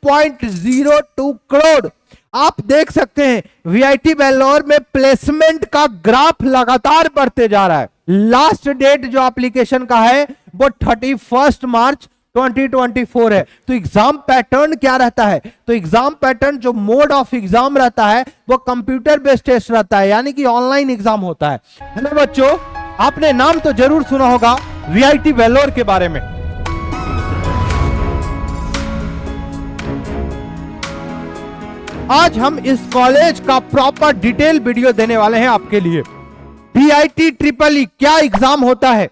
1.02 करोड़। आप देख सकते हैं वीआईटी बैंगलोर में प्लेसमेंट का ग्राफ लगातार बढ़ते जा रहा है। लास्ट डेट जो एप्लीकेशन का है वो 31 मार्च 2024 है। तो एग्जाम पैटर्न क्या रहता है? तो एग्जाम पैटर्न जो मोड ऑफ एग्जाम रहता है वो कंप्यूटर बेस्ड टेस्ट रहता है, यानी कि ऑनलाइन एग्जाम होता है। हेलो बच्चों, आपने नाम तो जरूर सुना होगा वीआईटी बैंगलोर के बारे में। आज हम इस कॉलेज का प्रॉपर डिटेल वीडियो देने वाले हैं आपके लिए। वीआईटी ट्रिपल ई क्या एग्जाम होता है,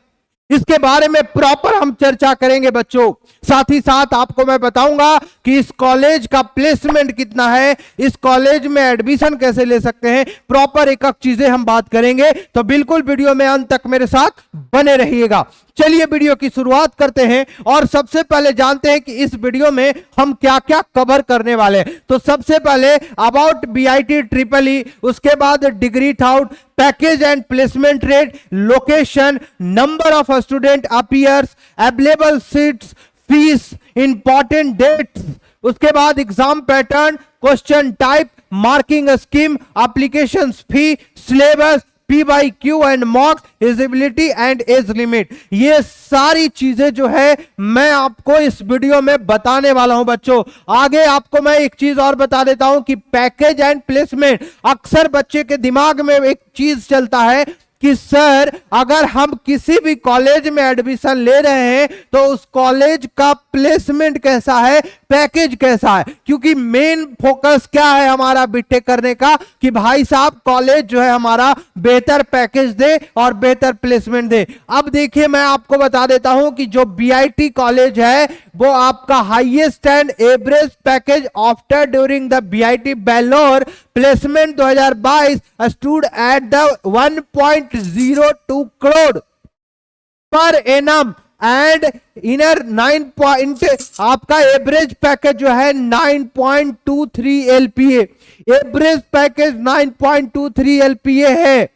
इसके बारे में प्रॉपर हम चर्चा करेंगे बच्चों। साथ ही साथ आपको मैं बताऊंगा कि इस कॉलेज का प्लेसमेंट कितना है, इस कॉलेज में एडमिशन कैसे ले सकते हैं, प्रॉपर एक एक चीजें हम बात करेंगे। तो बिल्कुल वीडियो में अंत तक मेरे साथ बने रहिएगा। चलिए वीडियो की शुरुआत करते हैं और सबसे पहले जानते हैं कि इस वीडियो में हम क्या क्या कवर करने वाले हैं। तो सबसे पहले अबाउट बीआईटी ट्रिपल ई, उसके बाद degree thought, package and placement rate, location, number of student appears, available seats, fees, important dates, उसके बाद exam pattern, question type, marking scheme, application fee, syllabus, PYQ and mock, eligibility and age limit. ये सारी चीजें जो है मैं आपको इस वीडियो में बताने वाला हूं बच्चों। आगे आपको मैं एक चीज और बता देता हूं कि पैकेज एंड प्लेसमेंट, अक्सर बच्चे के दिमाग में एक चीज चलता है कि सर अगर हम किसी भी कॉलेज में एडमिशन ले रहे हैं तो उस कॉलेज का प्लेसमेंट कैसा है, पैकेज कैसा है। क्योंकि मेन फोकस क्या है हमारा बीटेक करने का कि भाई साहब कॉलेज जो है हमारा बेहतर पैकेज दे और बेहतर प्लेसमेंट दे। अब देखिए मैं आपको बता देता हूं कि जो बीआईटी कॉलेज है वो आपका highest and average package after during the BIT Bangalore placement 2022 stood at the 1.02 crore per annum and inner 9 आपका एवरेज पैकेज जो है 9.23 एलपीए, एवरेज पैकेज 9.23 एलपीए है।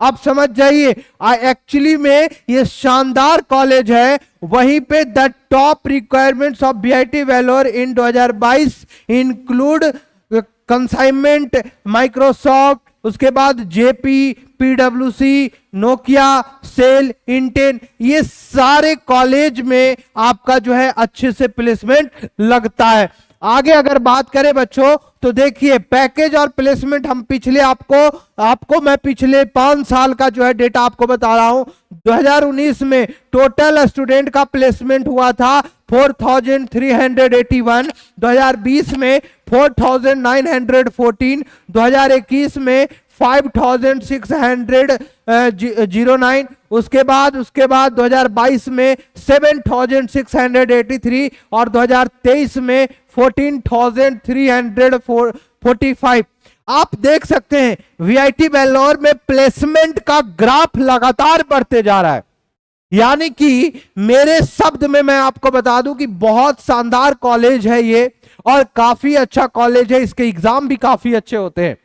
आप समझ जाइए एक्चुअली में ये शानदार कॉलेज है। वहीं पे the top requirements of BIT Bangalore in 2022 include consignment, Microsoft, उसके बाद जेपी, पीडब्ल्यूसी, नोकिया, सेल, इंटेल, ये सारे कॉलेज में आपका जो है अच्छे से प्लेसमेंट लगता है। आगे अगर बात करें बच्चों तो देखिए पैकेज और प्लेसमेंट हम पिछले आपको मैं पिछले 5 साल का जो है डेटा आपको बता रहा हूं। 2019 में टोटल स्टूडेंट का प्लेसमेंट हुआ था 4381, 2020 में 4914, 2021 में 5609, उसके बाद 2022 में 7683 और 2023 में 14345। आप देख सकते हैं वीआईटी बैंगलोर में प्लेसमेंट का ग्राफ लगातार बढ़ते जा रहा है। यानी कि मेरे शब्द में मैं आपको बता दूं कि बहुत शानदार कॉलेज है ये और काफी अच्छा कॉलेज है, इसके एग्जाम भी काफी अच्छे होते हैं।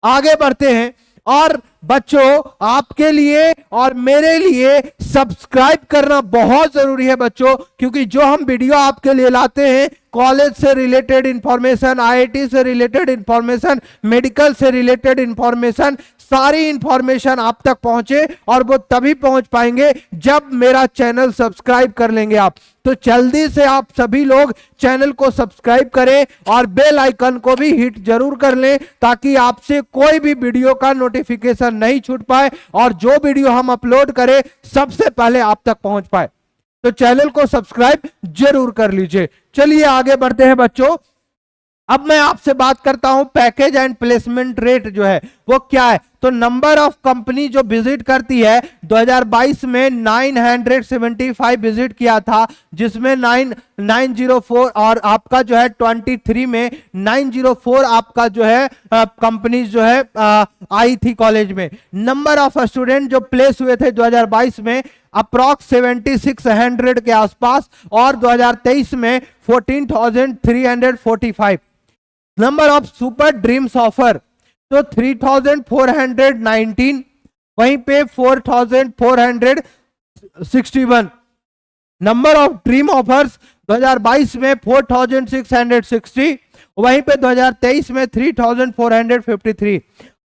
आगे बढ़ते हैं और बच्चों आपके लिए और मेरे लिए सब्सक्राइब करना बहुत जरूरी है बच्चों, क्योंकि जो हम वीडियो आपके लिए लाते हैं कॉलेज से रिलेटेड इंफॉर्मेशन, आईआईटी से रिलेटेड इंफॉर्मेशन, मेडिकल से रिलेटेड इंफॉर्मेशन, सारी इंफॉर्मेशन आप तक पहुंचे और वो तभी पहुंच पाएंगे जब मेरा चैनल सब्सक्राइब कर लेंगे आप। तो जल्दी से आप सभी लोग चैनल को सब्सक्राइब करें और बेल आइकन को भी हिट जरूर कर लें ताकि आपसे कोई भी वीडियो का नोटिफिकेशन नहीं छूट पाए और जो वीडियो हम अपलोड करें सबसे पहले आप तक पहुंच पाए। तो चैनल को सब्सक्राइब जरूर कर लीजिए। चलिए आगे बढ़ते हैं बच्चों। अब मैं आपसे बात करता हूं पैकेज एंड प्लेसमेंट रेट जो है वो क्या है। तो नंबर ऑफ कंपनी जो विजिट करती है 2022 में 975 विजिट किया था, जिसमें 904 और आपका जो है 23 में 904 आपका जो है कंपनीज जो है आई थी कॉलेज में। नंबर ऑफ स्टूडेंट जो प्लेस हुए थे 2022 में अप्रॉक्स 7600 के आसपास और 2023 में 14345। Number of super dreams offer तो 3419, वहीं पे 4461। नंबर ऑफ ड्रीम ऑफर्स 2022 में 4660, वहीं पे 2023 में 3453।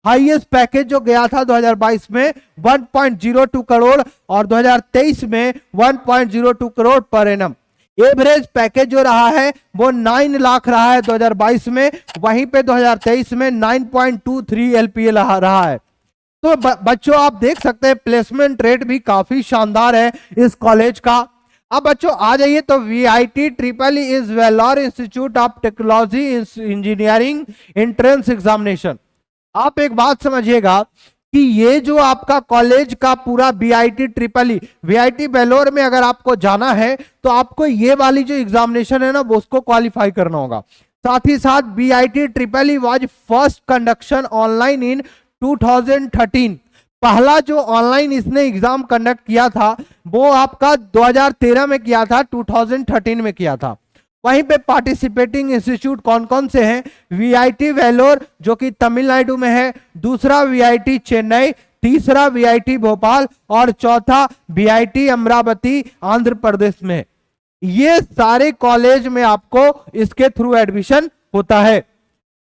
हाईएस्ट पैकेज जो गया था 2022 में 1.02 करोड़ और 2023 में 1.02 crore per annum. Average package जो रहा है वो 9 लाख रहा है 2022 में, वहीं पे 2023 में 9.23 एलपीए रहा है। तो बच्चों आप देख सकते हैं प्लेसमेंट रेट भी काफी शानदार है इस कॉलेज का। अब बच्चों आ जाइए तो VIT triple is Vellore institute of technology engineering entrance examination. आप एक बात समझिएगा कि ये जो आपका कॉलेज का पूरा VIT triple E, VIT Vellore में अगर आपको जाना है तो आपको ये वाली जो एग्जामिनेशन है ना वो उसको क्वालिफाई करना होगा। साथ ही साथ VIT triple E was first conduction online in 2013। पहला जो ऑनलाइन इसने एग्जाम कंडक्ट किया था वो आपका 2013 में किया था, 2013 में किया था। वहीं पे पार्टिसिपेटिंग इंस्टीट्यूट कौन कौन से हैं? VIT वेल्लोर जो कि तमिलनाडु में है, दूसरा VIT चेन्नई, तीसरा VIT भोपाल और चौथा VIT अमरावती आंध्र प्रदेश में। ये सारे कॉलेज में आपको इसके थ्रू एडमिशन होता है।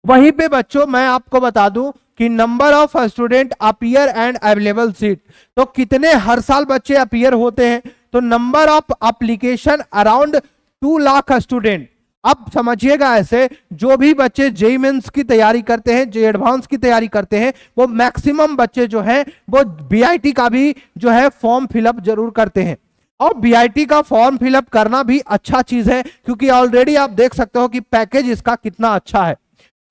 वहीं पे बच्चों मैं आपको बता दूं कि number of student appear and available seat, तो कितने हर साल बच्चे अपीयर होते हैं? तो number of application around 2 lakh student. अब समझिएगा ऐसे जो भी बच्चे जेईई मेंस की तैयारी करते हैं, जेईई एडवांस की तैयारी करते हैं, वो मैक्सिमम बच्चे जो हैं वो VIT का भी जो है फॉर्म फिलअप जरूर करते हैं। और VIT का फॉर्म फिलअप करना भी अच्छा चीज है क्योंकि ऑलरेडी आप देख सकते हो कि पैकेज इसका कितना अच्छा है।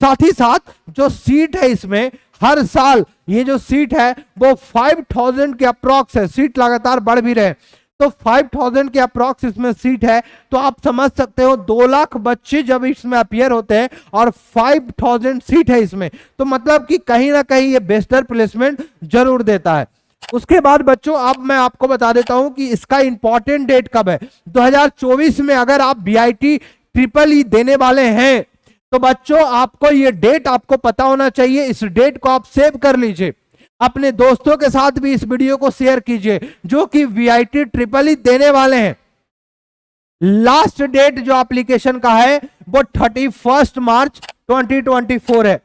साथ ही साथ जो सीट है इसमें हर साल ये जो सीट है वो 5000 के अप्रॉक्स है, सीट लगातार बढ़ भी रहे, तो 5000 के अप्रॉक्स इसमें सीट है। तो आप समझ सकते हो 2 लाख बच्चे जब इसमें अपीयर होते हैं और 5000 सीट है इसमें, तो मतलब कि कहीं ना कहीं ये बेस्टर प्लेसमेंट जरूर देता है। उसके बाद बच्चों अब मैं आपको बता देता हूं कि इसका इंपॉर्टेंट डेट कब है। 2024 में अगर आप VIT ट्रिपल ई देने वाले हैं तो बच्चों आपको ये डेट आपको पता होना चाहिए। इस डेट को आप सेव कर लीजिए, अपने दोस्तों के साथ भी इस वीडियो को शेयर कीजिए जो कि VIT ट्रिपल ई देने वाले हैं। लास्ट डेट जो एप्लीकेशन का है वो 31 मार्च 2024 है।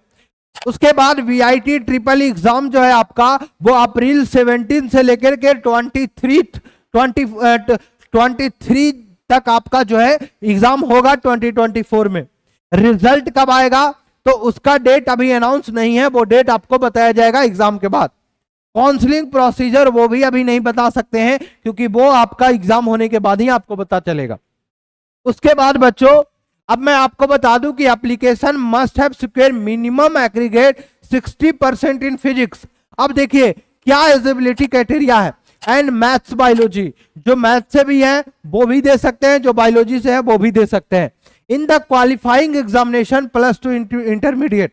उसके बाद VIT ट्रिपल ई एग्जाम जो है आपका वो अप्रैल 17 से लेकर के 23 तक आपका जो है एग्जाम होगा 2024 में। रिजल्ट कब आएगा तो उसका डेट अभी अनाउंस नहीं है, वो डेट आपको बताया जाएगा एग्जाम के बाद। काउंसलिंग प्रोसीजर वो भी अभी नहीं बता सकते हैं क्योंकि वो आपका एग्जाम होने के बाद ही आपको पता चलेगा। उसके बाद बच्चों अब मैं आपको बता दूं कि application must have secure minimum aggregate 60% in physics. अब देखिए क्या एलिजिबिलिटी क्राइटेरिया है, एंड मैथ्स बायोलॉजी, जो मैथ से भी है वो भी दे सकते हैं, जो बायोलॉजी से है वो भी दे सकते हैं। In the qualifying examination +2 intermediate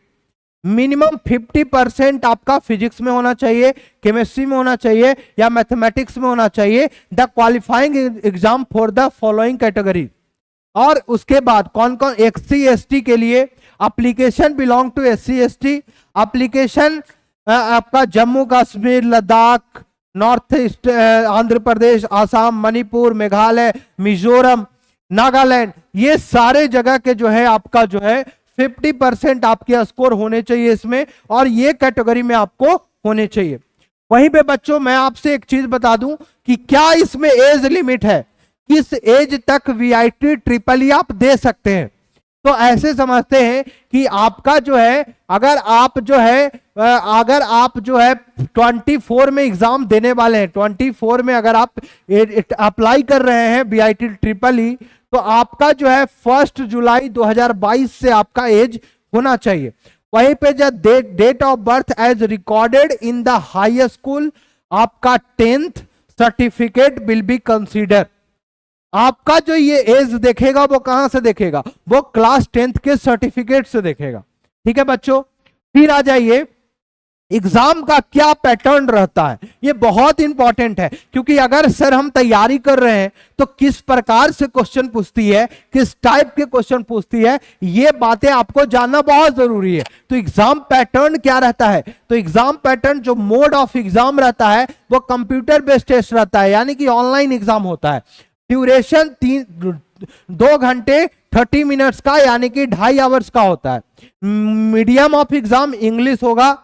minimum 50% आपका फिजिक्स में होना चाहिए, केमिस्ट्री में होना चाहिए या मैथमेटिक्स में होना चाहिए। The qualifying exam for the following category. और उसके बाद कौन कौन? SC ST के लिए application belong to SC ST, application आपका जम्मू कश्मीर, लद्दाख, नॉर्थ ईस्ट, आंध्र प्रदेश, आसाम, मणिपुर, मेघालय, मिजोरम, नागालैंड, ये सारे जगह के जो है आपका जो है 50% आपके स्कोर होने चाहिए इसमें, और ये कैटेगरी में आपको होने चाहिए। वहीं पे बच्चों मैं आपसे एक चीज बता दूं कि क्या इसमें एज लिमिट है, किस एज तक VIT ट्रिपल ई आप दे सकते हैं। तो ऐसे समझते हैं कि आपका जो है अगर आप जो है 24 में एग्जाम देने वाले हैं, 24 में अगर आप अप्लाई कर रहे हैं VIT ट्रिपल ई, तो आपका जो है 1 जुलाई 2022 से आपका एज होना चाहिए। वहीं पे जब date of birth as recorded in the high school, आपका 10th certificate will be consider. आपका जो ये एज देखेगा वो कहां से देखेगा? वो क्लास 10th के सर्टिफिकेट से देखेगा। ठीक है बच्चों, फिर आ जाइए एग्जाम का क्या पैटर्न रहता है। ये बहुत इंपॉर्टेंट है क्योंकि अगर सर हम तैयारी कर रहे हैं तो किस प्रकार से क्वेश्चन पूछती है, किस टाइप के क्वेश्चन पूछती है, ये बातें आपको जानना बहुत जरूरी है। तो एग्जाम पैटर्न क्या रहता है? तो एग्जाम पैटर्न जो मोड ऑफ एग्जाम रहता है वो कंप्यूटर बेस्ड टेस्ट रहता है, यानी कि ऑनलाइन एग्जाम होता है। ड्यूरेशन 2 घंटे 30 मिनट्स का, यानी कि 2.5 आवर्स का होता है। मीडियम ऑफ एग्जाम इंग्लिश होगा।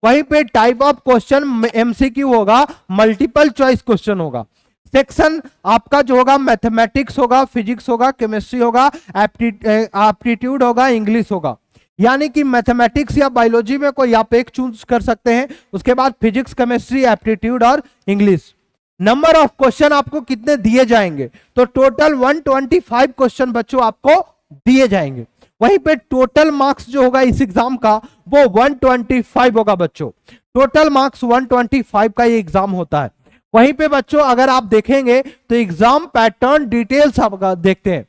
वहीं पे टाइप ऑफ क्वेश्चन एमसीक्यू होगा, मल्टीपल चॉइस क्वेश्चन होगा। सेक्शन आपका जो होगा मैथमेटिक्स होगा, फिजिक्स होगा, केमिस्ट्री होगा, एप्टीट्यूड होगा, इंग्लिश होगा। यानी कि मैथमेटिक्स या बायोलॉजी में कोई आप एक चूज कर सकते हैं, उसके बाद फिजिक्स, केमिस्ट्री, एप्टीट्यूड और इंग्लिश। नंबर ऑफ क्वेश्चन आपको कितने दिए जाएंगे, तो टोटल 125 क्वेश्चन बच्चों आपको दिए जाएंगे। वहीं पे टोटल मार्क्स जो होगा इस एग्जाम का वो 125 होगा बच्चों। टोटल मार्क्स 125 का ये एग्जाम होता है। वहीं पे बच्चों अगर आप देखेंगे तो एग्जाम पैटर्न डिटेल्स आप देखते हैं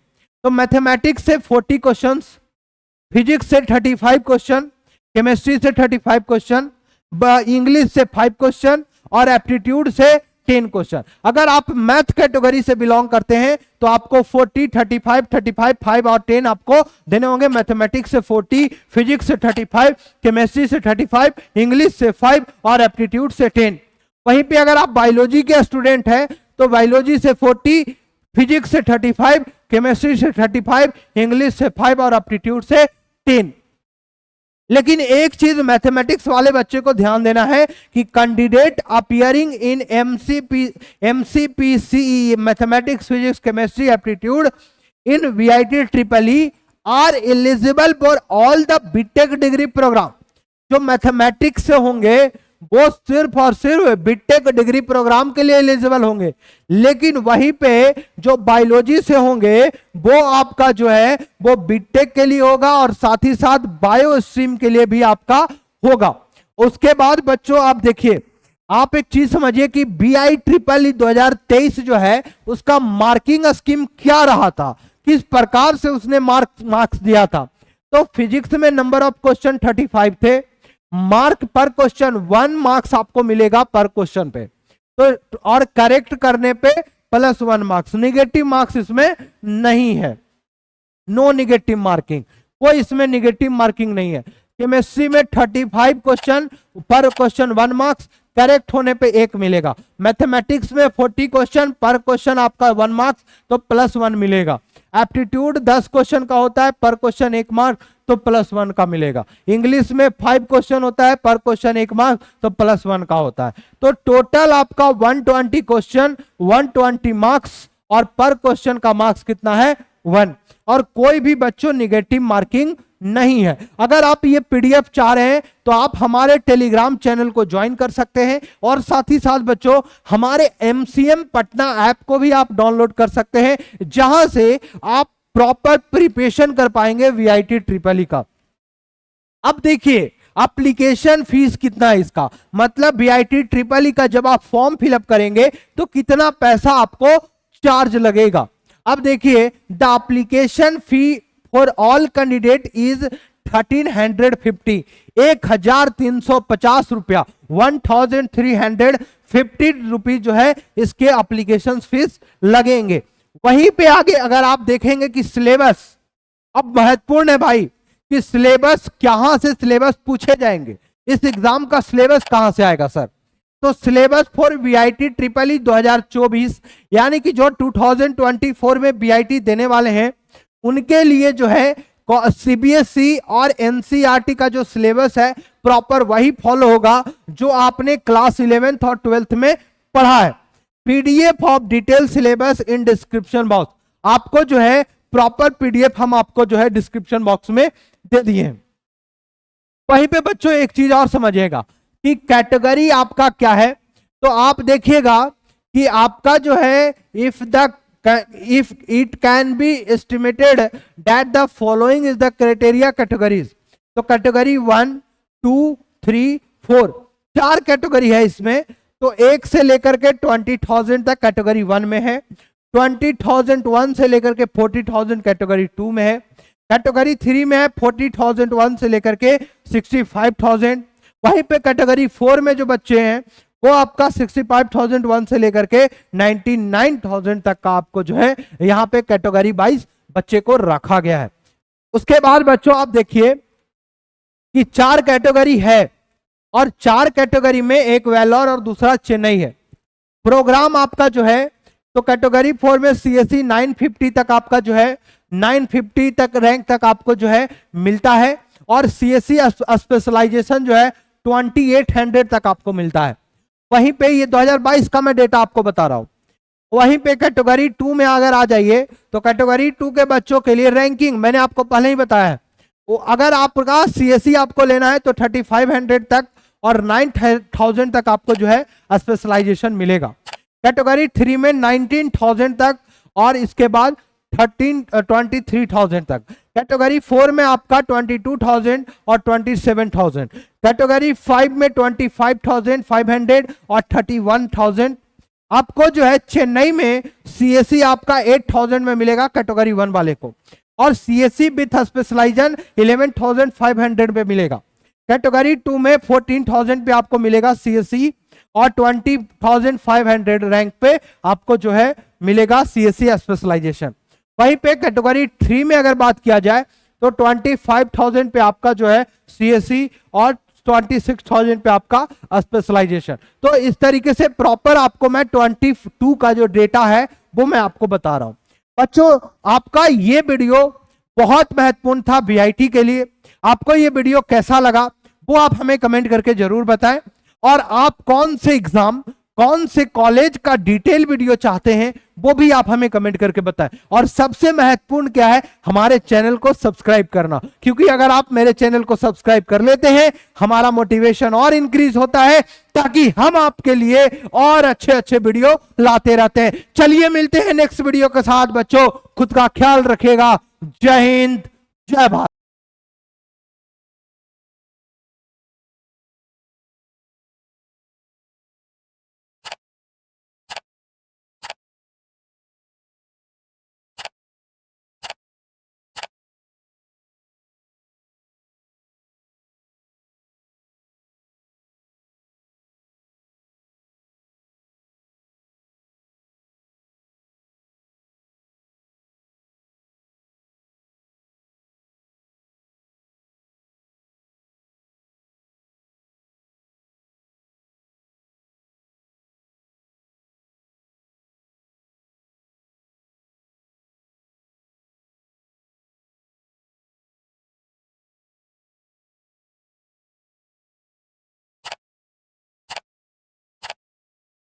तो मैथमेटिक्स से 40 क्वेश्चंस, फिजिक्स से 35 क्वेश्चन, केमिस्ट्री से 35 क्वेश्चन, इंग्लिश से 5 क्वेश्चन और एप्टीट्यूड से 10 क्वेश्चन। अगर आप मैथ कैटेगरी से बिलोंग करते हैं तो आपको 40, 35, 35, 5 और 10 आपको देने होंगे। मैथमेटिक्स से 40, फिजिक्स से 35, केमिस्ट्री से 35, इंग्लिश से 5 और एप्टीट्यूड से 10। वहीं पे अगर आप बायोलॉजी के स्टूडेंट हैं तो बायोलॉजी से 40, फिजिक्स से 35, केमिस्ट्री से 35, इंग्लिश से 5 और एप्टीट्यूड से 10। लेकिन एक चीज मैथमेटिक्स वाले बच्चे को ध्यान देना है कि candidate appearing in MCPCE mathematics, physics, chemistry, aptitude in VIT triple E are eligible for all the BTech degree program. जो मैथमेटिक्स से होंगे वो सिर्फ और सिर्फ बीटेक डिग्री प्रोग्राम के लिए एलिजिबल होंगे। लेकिन वहीं पे जो बायोलॉजी से होंगे वो आपका जो है वो बीटेक के लिए होगा और साथ ही साथ बायो स्ट्रीम के लिए भी आपका होगा। उसके बाद बच्चों आप देखिए, आप एक चीज समझिए कि BIEEE 2023 जो है उसका मार्किंग स्कीम क्या रहा था, किस प्रकार से उसने मार्क्स दिया था। तो फिजिक्स में नंबर ऑफ क्वेश्चन 35 थे, मार्क पर क्वेश्चन 1 मार्क्स आपको मिलेगा पर क्वेश्चन पे, तो और करेक्ट करने पे +1 मार्क्स। निगेटिव मार्क्स इसमें नहीं है, नो निगेटिव मार्किंग, कोई इसमें निगेटिव मार्किंग नहीं है। केमिस्ट्री में 35 क्वेश्चन पर क्वेश्चन 1 मार्क्स, करेक्ट होने पे 1 मिलेगा। मैथमेटिक्स में 40 क्वेश्चन पर क्वेश्चन आपका 1 मार्क्स तो +1 मिलेगा। एप्टीट्यूड 10 क्वेश्चन का होता है, पर क्वेश्चन 1 मार्क तो +1 का मिलेगा। इंग्लिश में 5 क्वेश्चन होता है, पर क्वेश्चन 1 मार्क तो +1 का होता है। तो टोटल आपका 120 क्वेश्चन 120 मार्क्स और पर क्वेश्चन का मार्क्स कितना है 1, और कोई भी बच्चों निगेटिव मार्किंग नहीं है। अगर आप ये पीडीएफ चाह रहे हैं तो आप हमारे टेलीग्राम चैनल को ज्वाइन कर सकते हैं और साथ ही साथ बच्चों हमारे MCM पटना ऐप को भी आप डाउनलोड कर सकते हैं, जहां से आप प्रॉपर प्रिपरेशन कर पाएंगे VIEEE का। अब देखिए एप्लीकेशन फीस कितना है इसका, मतलब VIEEE का जब आप फॉर्म फिलअप करेंगे तो कितना पैसा आपको चार्ज लगेगा। अब देखिए the application fee for all candidate is 1350, 1350 रुपया, 1350 रुपीज जो है इसके एप्लीकेशन फीस लगेंगे। वहीं पे आगे अगर आप देखेंगे कि सिलेबस, अब महत्वपूर्ण है भाई कि सिलेबस कहां से सिलेबस पूछे जाएंगे, इस एग्जाम का सिलेबस कहां से आएगा सर। तो सिलेबस फॉर VIEEE 2024 यानी कि जो 2024 में BIT देने वाले हैं उनके लिए जो है CBSE और NCERT का जो सिलेबस है प्रॉपर वही फॉलो होगा जो आपने क्लास 11th और 12th में पढ़ा है। PDF of detail syllabus in description box, आपको जो है प्रॉपर PDF हम आपको जो है डिस्क्रिप्शन बॉक्स में दे दिए हैं। वहीं पे बच्चों एक चीज और समझिएगा कि कैटेगरी आपका क्या है, तो आप देखिएगा कि आपका जो है if it can be estimated that the following is the criteria categories, तो कैटेगरी 1, 2, 3, 4 4 कैटेगरी है इसमें। तो 1 से लेकर के 20,000 तक कैटेगरी 1 में है, 20,001 से लेकर के 40,000 कैटेगरी 2 में है, कैटेगरी 3 में है 40,001 से लेकर के 65,000। वहीं पे कैटेगरी 4 में जो बच्चे हैं वो आपका 65,001 से लेकर के 99,000 तक का आपको जो है यहाँ पे कैटेगरी 22 बच्चे को रखा गया है। उसके बाद बच्चों आप देखिए कि 4 कैटेगरी है और 4 कैटेगरी में एक वेलोर और दूसरा चेन्नई है। प्रोग्राम आपका जो है तो कैटेगरी 4 में सीएससी 950 तक आपका जो है 950 तक रैंक तक आपको जो है मिलता है, और सीएससी स्पेशलाइजेशन जो है 2800 तक आपको मिलता है। वहीं पे ये 2022 का मैं डेटा आपको बता रहा हूं। वहीं पे कैटेगरी 2 में अगर आ जाइए तो कैटेगरी 2 के बच्चों के लिए रैंकिंग मैंने आपको पहले ही बताया है, वो अगर आपका सीएससी आपको लेना है तो 3500 तक और 9000 तक आपको जो है स्पेशलाइजेशन मिलेगा। कैटेगरी 3 में 19000 तक और इसके बाद 23,000 तक। कैटेगरी 4 में आपका 22,000 और 27,000। कैटेगरी 5 में 25,500 और 31,000। आपको जो है चेन्नई में सीएससी आपका 8,000 में मिलेगा कैटेगरी 1 वाले को, और सीएससी विथ स्पेशलाइजेशन 11,500 में मिलेगा। कैटेगरी 2 में 14,000 पे आपको मिलेगा सीएससी और 20,500 रैंक पे आपको जो है मिलेगा सीएससी स्पेशलाइजेशन। वहीं पे कैटेगरी 3 में अगर बात किया जाए तो 25,000 पे आपका जो है सीएससी और 26,000 पे आपका स्पेशलाइजेशन। तो इस तरीके से प्रॉपर आपको मैं 22 का जो डेटा है वो मैं आपको बता रहा हूं। बच्चों आपका ये वीडियो बहुत महत्वपूर्ण था वीआईटी के लिए। आपको ये वीडियो कैसा लगा वो आप हमें कमेंट करके जरूर बताएं, और आप कौन से एग्जाम कौन से कॉलेज का डिटेल वीडियो चाहते हैं वो भी आप हमें कमेंट करके बताएं। और सबसे महत्वपूर्ण क्या है, हमारे चैनल को सब्सक्राइब करना, क्योंकि अगर आप मेरे चैनल को सब्सक्राइब कर लेते हैं हमारा मोटिवेशन और इंक्रीज होता है, ताकि हम आपके लिए और अच्छे अच्छे वीडियो लाते रहते हैं। चलिए मिलते हैं नेक्स्ट वीडियो के साथ। बच्चों खुद का ख्याल रखिएगा। जय हिंद, जय भारत।